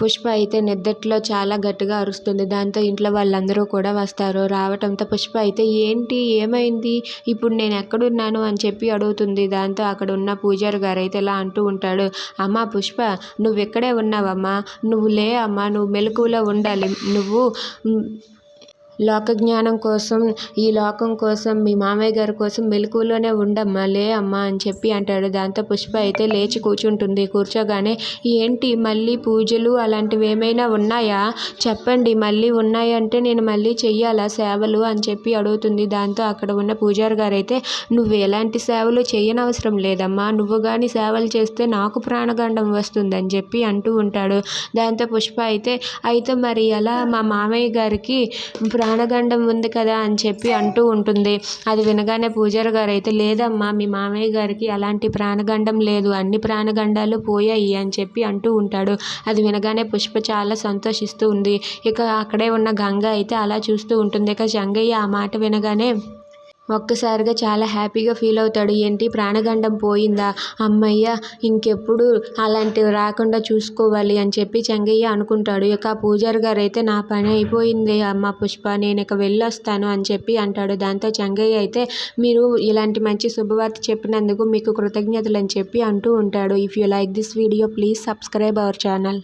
పుష్ప అయితే నిద్దట్లో చాలా గట్టిగా అరుస్తుంది. దాంతో ఇంట్లో వాళ్ళందరూ కూడా వస్తారు. రావటంతో పుష్ప అయితే ఏంటి ఏమైంది, ఇప్పుడు నేను ఎక్కడున్నాను అని చెప్పి అడుగుతుంది. దాంతో అక్కడ ఉన్న పూజారి గారు అయితే ఇలా అంటూ ఉంటాడు, అమ్మా పుష్ప నువ్వు ఇక్కడే ఉన్నావమ్మా, నువ్వు లే అమ్మా, నువ్వు మెలకువలో ఉండాలి, నువ్వు లోకజ్ఞానం కోసం, ఈ లోకం కోసం, మీ మామయ్య గారి కోసం మెలకువలోనే ఉండమ్మా, లే అమ్మా అని చెప్పి అంటాడు. దాంతో పుష్ప అయితే లేచి కూర్చుంటుంది. కూర్చోగానే ఏంటి మళ్ళీ పూజలు అలాంటివి ఏమైనా ఉన్నాయా, చెప్పండి, మళ్ళీ ఉన్నాయంటే నేను మళ్ళీ చెయ్యాలా సేవలు అని చెప్పి అడుగుతుంది. దాంతో అక్కడ ఉన్న పూజారి గారు అయితే నువ్వు ఎలాంటి సేవలు చేయనవసరం లేదమ్మా, నువ్వు కానీ సేవలు చేస్తే నాకు ప్రాణగండం వస్తుందని చెప్పి అంటూ ఉంటాడు. దాంతో పుష్ప అయితే మరి ఎలా, మా మామయ్య గారికి ప్రాణగండం ఉంది కదా అని చెప్పి అంటూ ఉంటుంది. అది వినగానే పూజారి గారు అయితే లేదమ్మా, మీ మామయ్య గారికి అలాంటి ప్రాణగండం లేదు, అన్ని ప్రాణగండాలు పోయాయి అని చెప్పి అంటూ ఉంటాడు. అది వినగానే పుష్ప చాలా సంతోషిస్తూ ఉంది. ఇక అక్కడే ఉన్న గంగ అయితే అలా చూస్తూ ఉంటుంది. ఇక జంగయ్య ఆ మాట వినగానే ఒక్కసారిగా చాలా హ్యాపీగా ఫీల్ అవుతాడు. ఏంటి ప్రాణగండం పోయిందా, అమ్మయ్య, ఇంకెప్పుడు అలాంటివి రాకుండా చూసుకోవాలి అని చెప్పి చెంగయ్య అనుకుంటాడు. ఇక పూజారి గారు అయితే నా పని అయిపోయింది అమ్మ పుష్ప, నేను ఇక వెళ్ళొస్తాను అని చెప్పి అంటాడు. దాంతో చెంగయ్య అయితే మీరు ఇలాంటి మంచి శుభవార్త చెప్పినందుకు మీకు కృతజ్ఞతలు అని చెప్పి అంటూ ఉంటాడు. If you like this video please subscribe our channel.